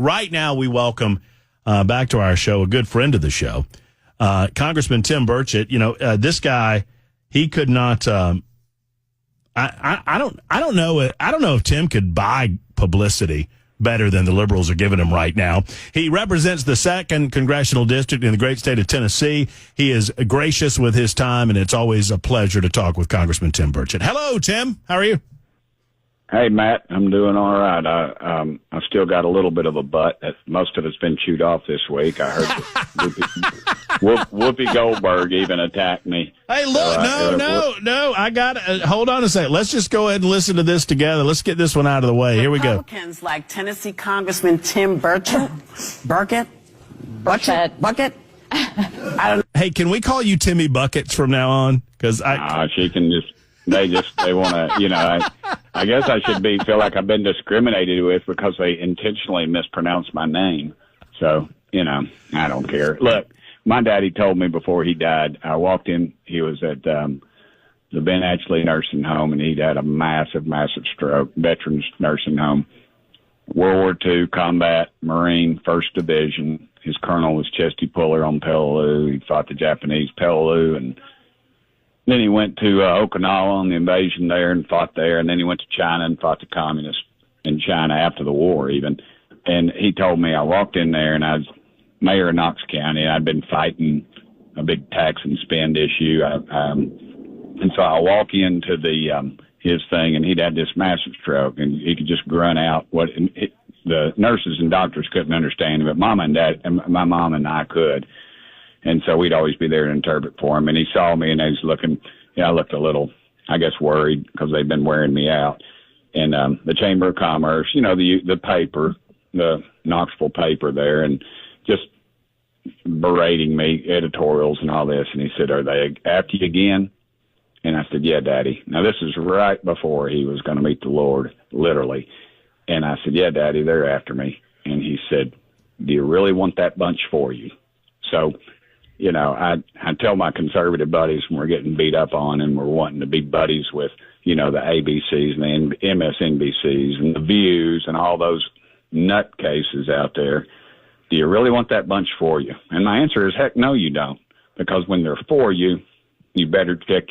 right now we welcome back to our show a good friend of the show, Congressman Tim Burchett. This guy, he could not. I don't know if Tim could buy publicity better than the liberals are giving him right now. He represents the 2nd Congressional District in the great state of Tennessee. He is gracious with his time, and it's always a pleasure to talk with Congressman Tim Burchett. Hello, Tim. How are you? Hey, Matt. I'm doing all right. I still got a little bit of a butt. Most of it's been chewed off this week. I heard Whoopi Goldberg even attacked me. Hey, look, no. I got hold on a second. Let's just go ahead and listen to this together. Let's get this one out of the way. Here we go. Republicans like Tennessee Congressman Tim Burchett. Hey, can we call you Timmy Buckets from now on? Because she can just. They want to, I guess I should feel like I've been discriminated with because they intentionally mispronounced my name. So, I don't care. Look, my daddy told me before he died, I walked in, he was at the Ben Atchley nursing home, and he'd had a massive, massive stroke, veterans nursing home, World War II, combat, Marine, 1st Division. His colonel was Chesty Puller on Peleliu. He fought the Japanese Peleliu, and then he went to Okinawa on the invasion there and fought there. And then he went to China and fought the communists in China after the war even. And he told me, I walked in there and I was mayor of Knox County, and I'd been fighting a big tax and spend issue. And so I walk into his thing, and he'd had this massive stroke, and he could just grunt out what the nurses and doctors couldn't understand, but my mom and I could. And so we'd always be there to interpret for him. And he saw me, and I was looking, I looked a little, I guess, worried because they've been wearing me out. And the Chamber of Commerce, the paper, the Knoxville paper there, and just berating me, editorials and all this. And he said, "Are they after you again?" And I said, "Yeah, Daddy." Now, this is right before he was going to meet the Lord, literally. And I said, "Yeah, Daddy, they're after me." And he said, "Do you really want that bunch for you?" So, I tell my conservative buddies when we're getting beat up on and we're wanting to be buddies with, the ABCs and the MSNBCs and the Views and all those nutcases out there, do you really want that bunch for you? And my answer is, heck no, you don't. Because when they're for you, you better check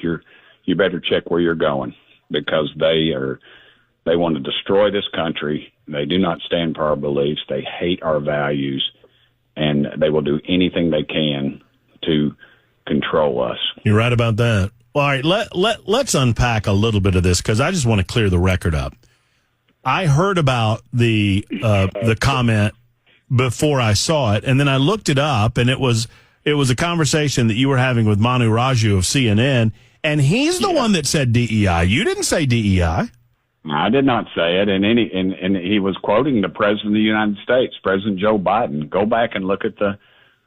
where you're going, because they want to destroy this country. They do not stand for our beliefs. They hate our values, and they will do anything they can to control us. You're right about that. All right, let's unpack a little bit of this, because I just want to clear the record up. I heard about the comment before I saw it, and then I looked it up, and it was a conversation that you were having with Manu Raju of CNN, and he's the one that said DEI. You didn't say DEI. I did not say it, and he was quoting the President of the United States, President Joe Biden. Go back and look at the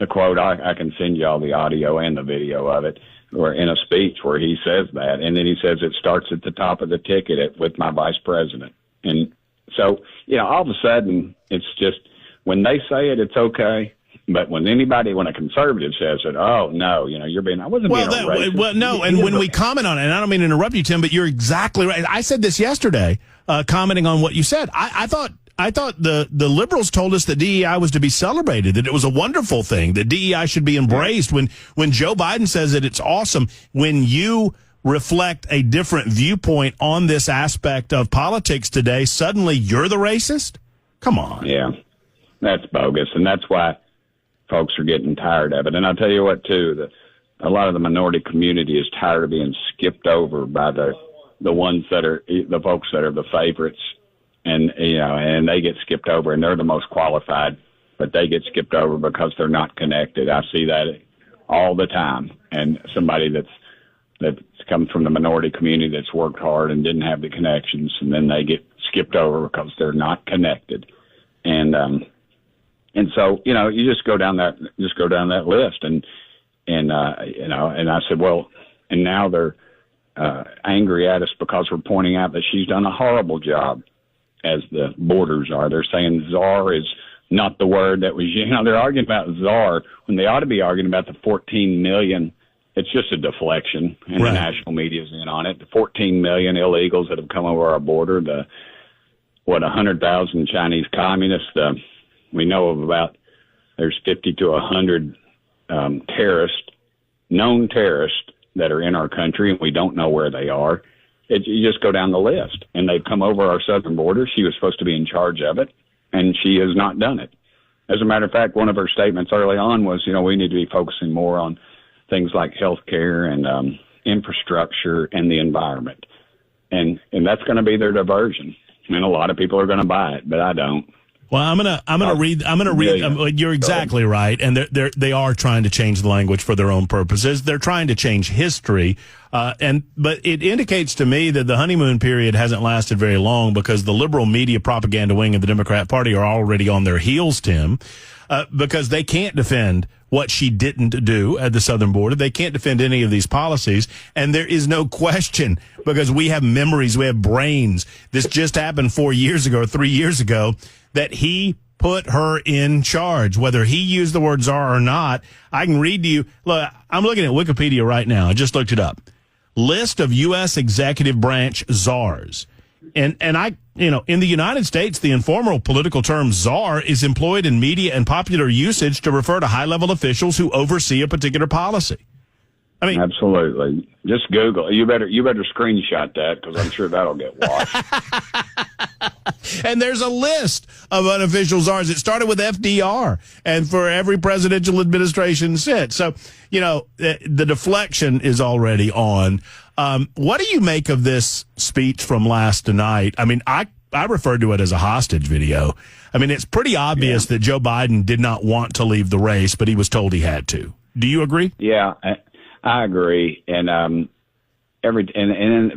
quote. I can send you all the audio and the video of it, or in a speech where he says that, and then he says it starts at the top of the ticket with my vice president. And so, all of a sudden, it's just, when they say it, it's okay. But when a conservative says it, oh, no, I wasn't being a racist. Well, no, and when we comment on it, and I don't mean to interrupt you, Tim, but you're exactly right. I said this yesterday, commenting on what you said. I thought the liberals told us that DEI was to be celebrated, that it was a wonderful thing, that DEI should be embraced. When Joe Biden says it, it's awesome. When you reflect a different viewpoint on this aspect of politics today, suddenly you're the racist? Come on. Yeah, that's bogus, and that's why folks are getting tired of it. And I'll tell you what, too, a lot of the minority community is tired of being skipped over by the ones that are the folks that are the favorites, and they get skipped over, and they're the most qualified, but they get skipped over because they're not connected. I see that all the time. And somebody that's come from the minority community that's worked hard and didn't have the connections, and then they get skipped over because they're not connected. And so, you just go down that list, and I said, well, and now they're angry at us because we're pointing out that she's done a horrible job as the borders are. They're saying czar is not the word that was, they're arguing about czar when they ought to be arguing about the 14 million. It's just a deflection, and right. The national media's in on it. The 14 million illegals that have come over our border, 100,000 Chinese communists, We know of there's 50 to 100 known terrorists that are in our country, and we don't know where they are. You just go down the list, and they've come over our southern border. She was supposed to be in charge of it, and she has not done it. As a matter of fact, one of her statements early on was, we need to be focusing more on things like health care and infrastructure and the environment. And that's going to be their diversion. And a lot of people are going to buy it, but I don't. Well, I'm gonna read. You're exactly right, and they are trying to change the language for their own purposes. They're trying to change history, but it indicates to me that the honeymoon period hasn't lasted very long, because the liberal media propaganda wing of the Democrat Party are already on their heels, Tim, because they can't defend what she didn't do at the southern border. They can't defend any of these policies, and there is no question, because we have memories, we have brains. This just happened 4 years ago or 3 years ago, that he put her in charge. Whether he used the word czar or not, I can read to you. Look, I'm looking at Wikipedia right now. I just looked it up. List of U.S. executive branch czars. And I, in the United States, the informal political term czar is employed in media and popular usage to refer to high-level officials who oversee a particular policy. I mean, absolutely. Just Google. You better screenshot that, because I'm sure that'll get watched. And there's a list of unofficial czars. It started with FDR, and for every presidential administration since. So, the deflection is already on. What do you make of this speech from last night? I mean, I referred to it as a hostage video. I mean, it's pretty obvious that Joe Biden did not want to leave the race, but he was told he had to. Do you agree? Yeah, I agree. And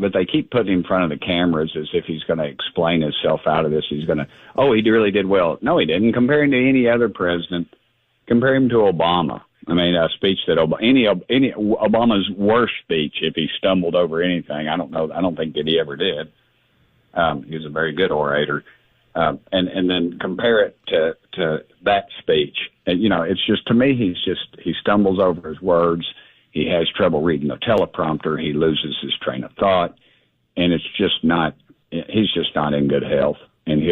but they keep putting him in front of the cameras as if he's going to explain himself out of this. He's going to, he really did well. No, he didn't. Compare him to any other president. Compare him to Obama. I mean, a speech that any Obama's worst speech, if he stumbled over anything, I don't think that he ever did. He was a very good orator. And then compare it to that speech. And, it's just, to me, he stumbles over his words. He has trouble reading the teleprompter. He loses his train of thought, and he's just not in good health. And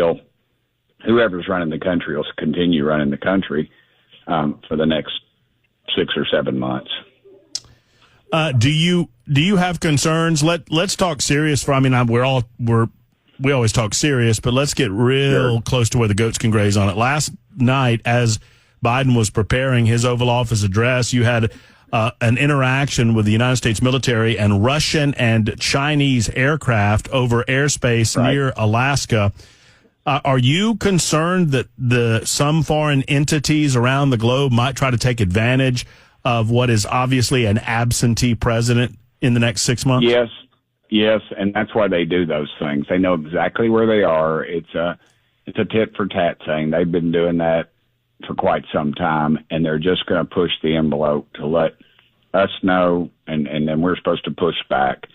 whoever's running the country will continue running the country for the next 6 or 7 months. Do you have concerns? Let's talk serious. We always talk serious, but let's get real close to where the goats can graze on it. Last night, as Biden was preparing his Oval Office address, you had an interaction with the United States military and Russian and Chinese aircraft over airspace near Alaska. Are you concerned that some foreign entities around the globe might try to take advantage of what is obviously an absentee president in the next 6 months? Yes, and that's why they do those things. They know exactly where they are. It's a tit for tat thing. They've been doing that for quite some time, and they're just going to push the envelope to let us know, and then we're supposed to push back.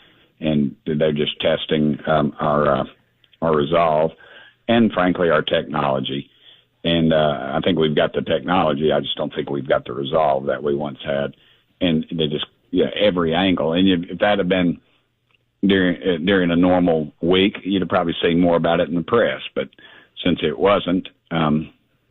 And they're just testing our resolve and, frankly, our technology. And I think we've got the technology. I just don't think we've got the resolve that we once had. And they just every angle. And if that had been during a normal week, you'd have probably seen more about it in the press. But since it wasn't,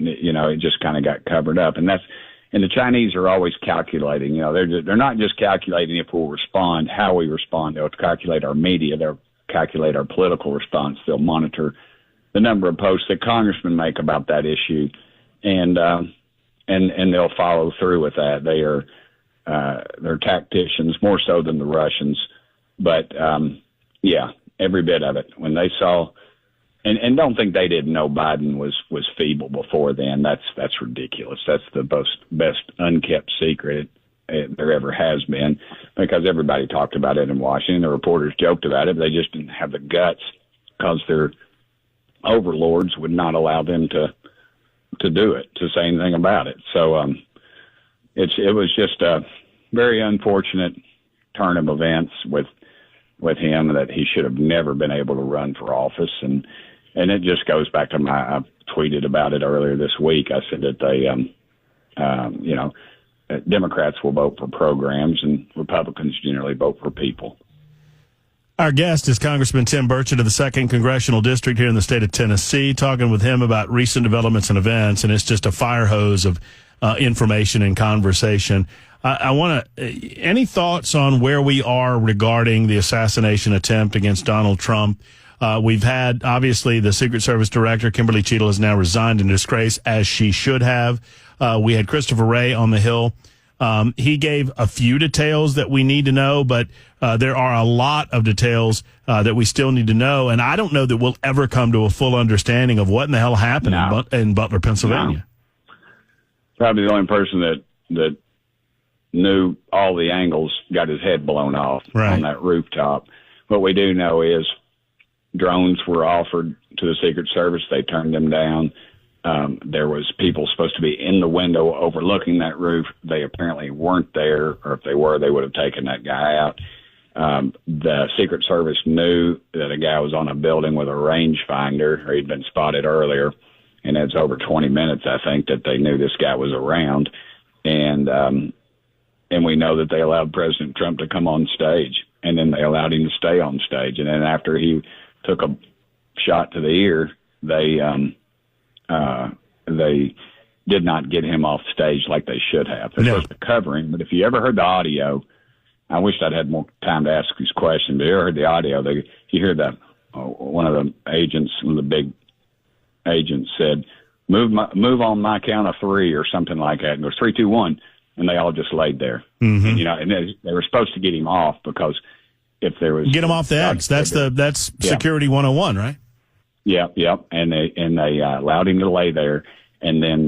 it just kind of got covered up. And the Chinese are always calculating. They're not just calculating if we'll respond, how we respond. They'll calculate our media. They'll calculate our political response. They'll monitor the number of posts that congressmen make about that issue, and they'll follow through with that. They're tacticians more so than the Russians, but every bit of it. When they saw. And don't think they didn't know Biden was feeble before then. That's ridiculous. That's the best unkept secret there ever has been, because everybody talked about it in Washington. The reporters joked about it. But they just didn't have the guts, because their overlords would not allow them to do it, to say anything about it. So it was just a very unfortunate turn of events with him, that he should have never been able to run for office. And it just goes back to I tweeted about it earlier this week. I said that Democrats will vote for programs and Republicans generally vote for people. Our guest is Congressman Tim Burchett of the 2nd Congressional District here in the state of Tennessee, talking with him about recent developments and events, and it's just a fire hose of information and conversation. I want to, any thoughts on where we are regarding the assassination attempt against Donald Trump? We've had, obviously, the Secret Service Director, Kimberly Cheadle, has now resigned in disgrace, as she should have. We had Christopher Wray on the Hill. He gave a few details that we need to know, but there are a lot of details that we still need to know. And I don't know that we'll ever come to a full understanding of what in the hell happened in Butler, Pennsylvania. No. Probably the only person that knew all the angles got his head blown off on that rooftop. What we do know is drones were offered to the Secret Service. They turned them down. There was people supposed to be in the window overlooking that roof. They apparently weren't there, or if they were, they would have taken that guy out. The Secret Service knew that a guy was on a building with a rangefinder, or he'd been spotted earlier, and it's over 20 minutes, I think, that they knew this guy was around. And we know that they allowed President Trump to come on stage, and then they allowed him to stay on stage. And then after he took a shot to the ear, they did not get him off stage like they should have. They're supposed to cover him, but if you ever heard the audio, I wish I'd had more time to ask these questions, but you ever heard the audio, you hear that one of the agents, one of the big agents said, move on my count of three or something like that. And it was 3, 2, 1. And they all just laid there. Mm-hmm. And, and they were supposed to get him off, because if there was get him off the X. That's Security 101, right? Yeah. And they allowed him to lay there, and then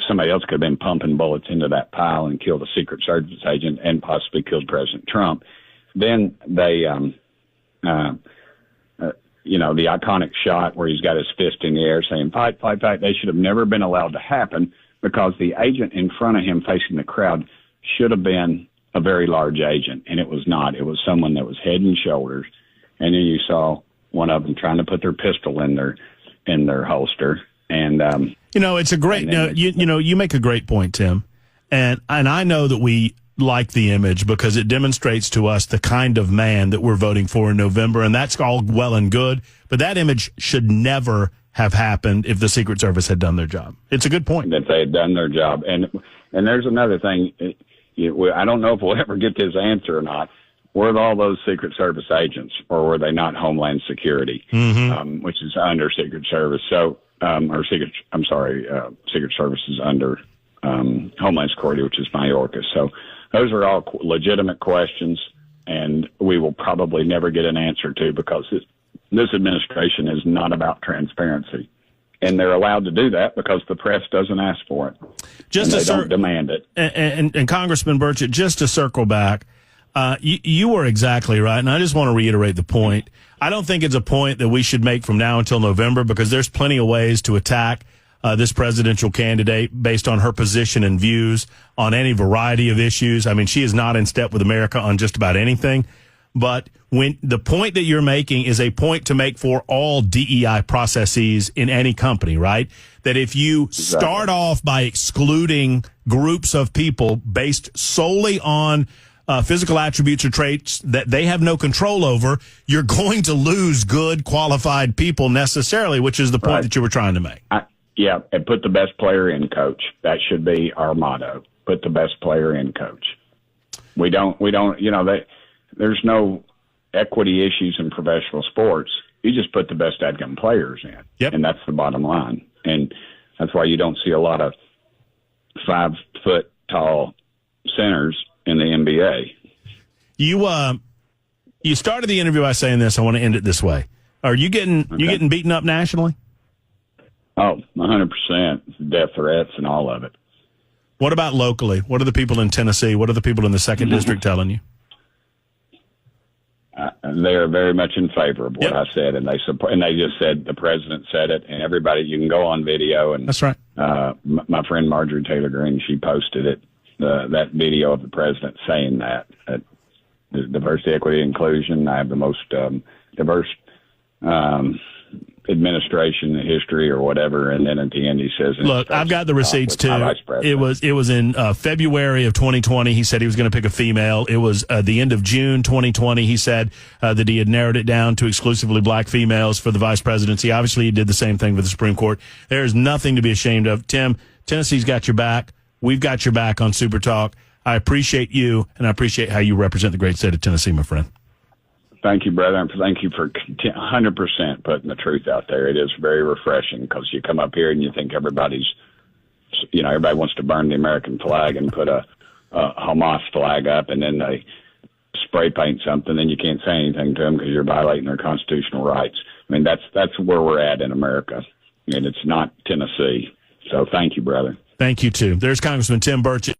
somebody else could have been pumping bullets into that pile and killed a Secret Service agent and possibly killed President Trump. Then they, the iconic shot where he's got his fist in the air saying, "Fight, fight, fight." They should have never been allowed to happen, because the agent in front of him facing the crowd should have been a very large agent, and it was not. It was someone that was head and shoulders. And then you saw one of them trying to put their pistol in their holster. And it's a great. You make a great point, Tim, and I know that we like the image because it demonstrates to us the kind of man that we're voting for in November, and that's all well and good. But that image should never have happened if the Secret Service had done their job. It's a good point. That they had done their job. And there's another thing. I don't know if we'll ever get this answer or not. Were all those Secret Service agents, or were they not Homeland Security, which is under Secret Service? So, Secret Service is under Homeland Security, which is Mayorkas. So those are all legitimate questions, and we will probably never get an answer to, because this administration is not about transparency, and they're allowed to do that because the press doesn't ask for it. They don't demand it. And Congressman Burchett, just to circle back, you were exactly right, and I just want to reiterate the point. I don't think it's a point that we should make from now until November, because there's plenty of ways to attack this presidential candidate based on her position and views on any variety of issues. I mean, she is not in step with America on just about anything. But when the point that you're making is a point to make for all DEI processes in any company, right? That if you start off by excluding groups of people based solely on physical attributes or traits that they have no control over, you're going to lose good, qualified people necessarily, which is the point that you were trying to make. And put the best player in, coach. That should be our motto. Put the best player in, coach. There's no equity issues in professional sports. You just put the best outcome players in. Yep. And that's the bottom line. And that's why you don't see a lot of 5-foot tall centers in the NBA. You started the interview by saying this. I want to end it this way. Are you getting beaten up nationally? Oh, 100%. Death threats and all of it. What about locally? What are the people in Tennessee? What are the people in the 2nd District telling you? They're very much in favor of what I said, and they support. And they just said the president said it, and everybody, you can go on video. And that's right. My friend Marjorie Taylor Greene, she posted it, that video of the president saying that diversity, equity, inclusion. I have the most diverse administration history or whatever, and then at the end he says, "Look, I've got the receipts too. It was in February of 2020. He said he was going to pick a female. It was the end of June 2020. He said that he had narrowed it down to exclusively black females for the vice presidency. Obviously, he did the same thing with the Supreme Court. There is nothing to be ashamed of. Tim, Tennessee's got your back. We've got your back on Super Talk. I appreciate you, and I appreciate how you represent the great state of Tennessee, my friend." Thank you, brother. And thank you for 100% putting the truth out there. It is very refreshing because you come up here and you think everybody wants to burn the American flag and put a Hamas flag up, and then they spray paint something, and you can't say anything to them because you're violating their constitutional rights. I mean, that's where we're at in America, and it's not Tennessee. So thank you, brother. Thank you, too. There's Congressman Tim Burchett.